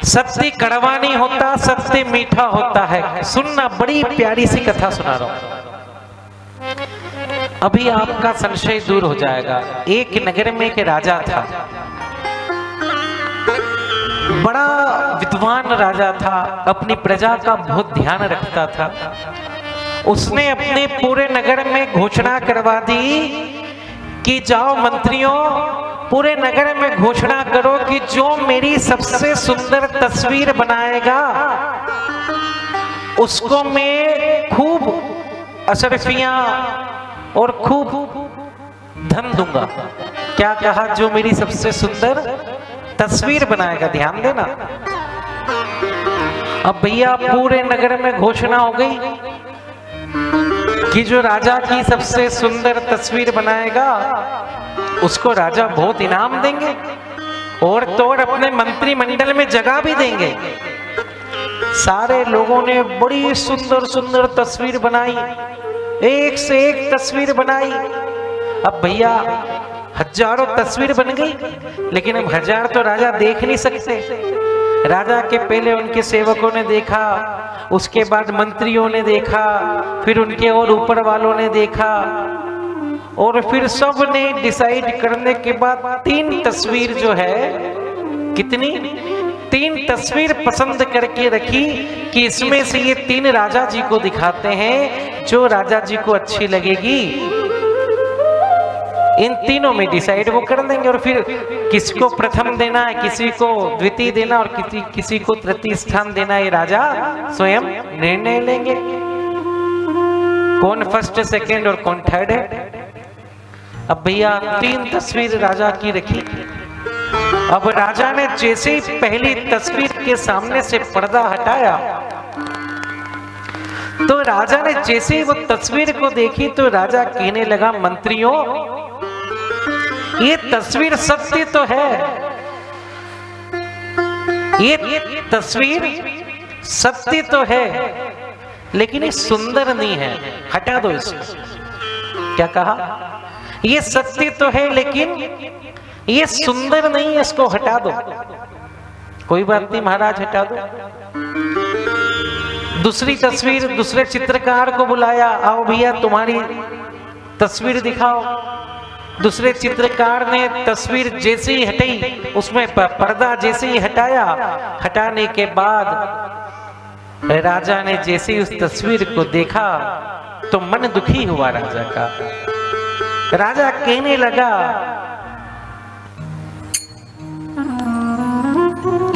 सत्य कड़वा नहीं होता, सत्य मीठा होता है। सुनना, बड़ी प्यारी सी कथा सुना रहा हूं, अभी आपका संशय दूर हो जाएगा। एक नगर में एक राजा था, बड़ा विद्वान राजा था, अपनी प्रजा का बहुत ध्यान रखता था। उसने अपने पूरे नगर में घोषणा करवा दी कि जाओ मंत्रियों, पूरे नगर में घोषणा करो कि जो मेरी सबसे सुंदर तस्वीर बनाएगा उसको मैं खूब अशरफियां और खूब धन दूंगा। क्या कहा? जो मेरी सबसे सुंदर तस्वीर बनाएगा। ध्यान देना। अब भैया पूरे नगर में घोषणा हो गई कि जो राजा की सबसे सुंदर तस्वीर बनाएगा उसको राजा बहुत इनाम देंगे और तो और अपने मंत्रिमंडल में जगह भी देंगे। सारे लोगों ने बड़ी सुंदर सुंदर तस्वीर बनाई, एक से एक तस्वीर बनाई। अब भैया हजारों तस्वीर बन गई, लेकिन अब हजार तो राजा देख नहीं सकते। राजा के पहले उनके सेवकों ने देखा, उसके बाद मंत्रियों ने देखा, फिर उनके और ऊपर वालों ने देखा, और फिर सब ने डिसाइड करने के बाद 3 तस्वीर जो है, कितनी 3 तस्वीर पसंद करके रखी कि इसमें से ये 3 राजा जी को दिखाते हैं, जो राजा जी को अच्छी लगेगी इन तीनों में डिसाइड वो कर देंगे। और फिर किसी को प्रथम देना है, किसी को द्वितीय देना और किसी को तृतीय स्थान देना, ये राजा स्वयं निर्णय लेंगे कौन फर्स्ट सेकंड और कौन थर्ड है। अब भैया 3 तस्वीर राजा की रखी। अब राजा ने जैसे ही पहली तस्वीर के सामने से पर्दा हटाया तो राजा ने जैसे ही वो तस्वीर को देखी तो राजा कहने लगा, मंत्रियों ये तस्वीर सत्य तो है, ये तस्वीर सत्य तो है, लेकिन ये सुंदर नहीं है, हटा दो इसको। क्या कहा? ये सत्य तो है लेकिन ये सुंदर नहीं है, इसको हटा दो। कोई बात नहीं महाराज, हटा दो। दूसरी तस्वीर, दूसरे चित्रकार को बुलाया, आओ भैया तुम्हारी तस्वीर दिखाओ। दूसरे चित्रकार ने तस्वीर जैसे ही हटाई, उसमें पर्दा जैसे ही हटाया, हटाने के बाद राजा ने जैसे ही उस तस्वीर को देखा तो मन दुखी हुआ राजा का। राजा कहने लगा,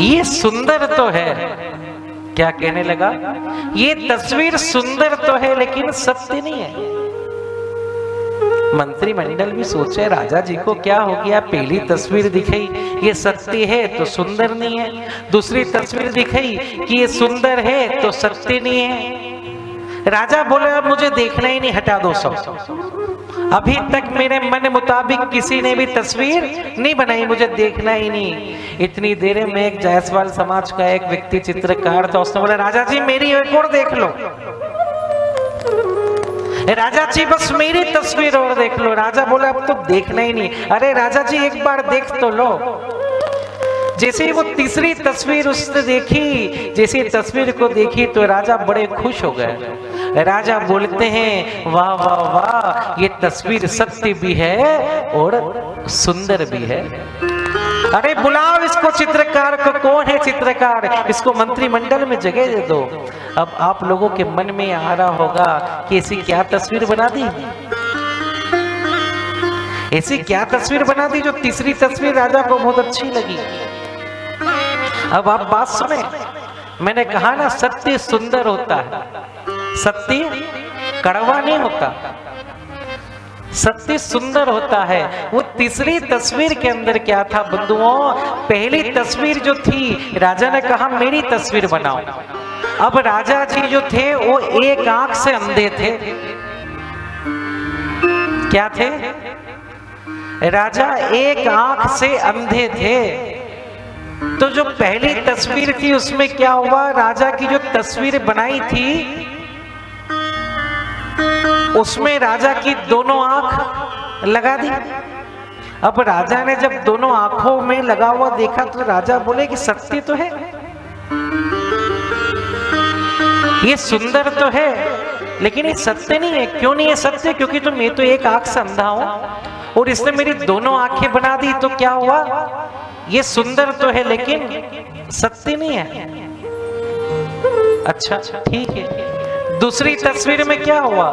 ये सुंदर तो है। क्या कहने लगा? ये तस्वीर सुंदर तो है लेकिन सत्य नहीं है। मंत्रिमंडल भी सोचे राजा जी को क्या हो गया, पहली तस्वीर दिखाई ये सत्य है तो सुंदर नहीं है, दूसरी तस्वीर दिखाई कि ये सुंदर है तो सत्य नहीं है। राजा बोले अब मुझे देखना ही नहीं, हटा दो सब। अभी तक मेरे मन मुताबिक किसी ने भी तस्वीर नहीं बनाई, मुझे देखना ही नहीं। इतनी देर में एक जायसवाल समाज का एक व्यक्ति चित्रकार था, उसने बोला राजा जी मेरी एक और देख लो। राजा जी बस मेरी तस्वीर और देख लो। राजा बोला अब तो देखना ही नहीं। अरे राजा जी एक बार देख तो लो। जैसे ही वो तीसरी तस्वीर उसने देखी, जैसे तस्वीर को देखी तो राजा बड़े खुश हो गए। राजा बोलते हैं वाह वाह वाह, ये तस्वीर सत्य भी है और सुंदर भी है। अरे बुलाओ इसको चित्रकार को। कौन है चित्रकार? इसको मंत्रिमंडल में जगह दे दो। अब आप लोगों के मन में आ रहा होगा कि ऐसी क्या तस्वीर बना दी, ऐसी क्या तस्वीर बना दी जो तीसरी तस्वीर राजा को बहुत अच्छी लगी। अब आप बात सुने, मैंने कहा ना सत्य सुंदर होता है, सत्य कड़वा नहीं होता, सत्य सुंदर होता है। वो तीसरी तस्वीर के अंदर क्या था बंधुओं? पहली तस्वीर जो थी राजा ने कहा मेरी तस्वीर बनाओ। अब राजा जी जो थे वो एक आंख से अंधे थे। क्या थे? राजा एक आंख से अंधे थे। तो जो पहली तस्वीर थी उसमें क्या हुआ, राजा की जो तस्वीर बनाई थी उसमें राजा की दोनों आंख लगा दी। अब राजा ने जब दोनों आंखों में लगा हुआ देखा तो राजा बोले कि सत्य तो है, ये सुंदर तो है लेकिन ये सत्य नहीं है। क्यों नहीं है सत्य? क्योंकि तो मैं तो एक आंख से अंधा हूं और इसने मेरी दोनों आंखें बना दी, तो क्या हुआ? ये सुंदर तो है लेकिन सत्य नहीं है। अच्छा ठीक है, दूसरी तस्वीर में क्या हुआ?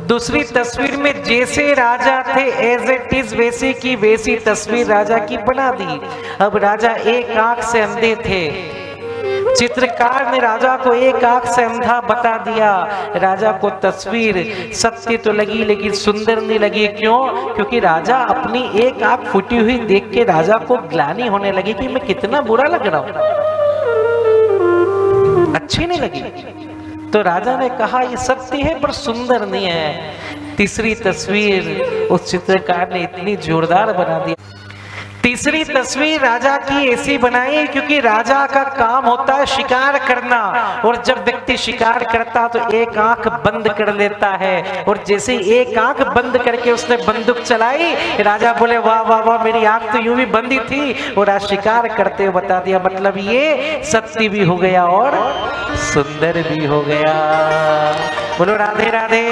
दूसरी तस्वीर में जैसे राजा थे एज इट इज वैसे की वैसी तस्वीर राजा की बना दी। अब राजा एक आंख से अंधे थे, चित्रकार ने राजा को एक आंख से अंधा बता दिया। राजा को तस्वीर सत्य तो लगी लेकिन सुंदर नहीं लगी। क्यों? क्योंकि राजा अपनी एक आंख फूटी हुई देख के राजा को ग्लानि होने लगी कि मैं कितना बुरा लग रहा हूं, अच्छी नहीं लगी। तो राजा ने कहा ये सत्य है पर सुंदर नहीं है। तीसरी तस्वीर उस चित्रकार ने इतनी जोरदार बना दी। तीसरी तस्वीर राजा की ऐसी बनाई क्योंकि राजा का काम होता है शिकार करना, और जब व्यक्ति शिकार करता तो एक आंख बंद कर लेता है, और जैसे एक आंख बंद करके उसने बंदूक चलाई, राजा बोले वाह वाह वाह, मेरी आंख तो यूं भी बंदी थी और आज शिकार करते हुए बता दिया। मतलब ये सत्य भी हो गया और सुंदर भी हो गया। बोलो राधे राधे।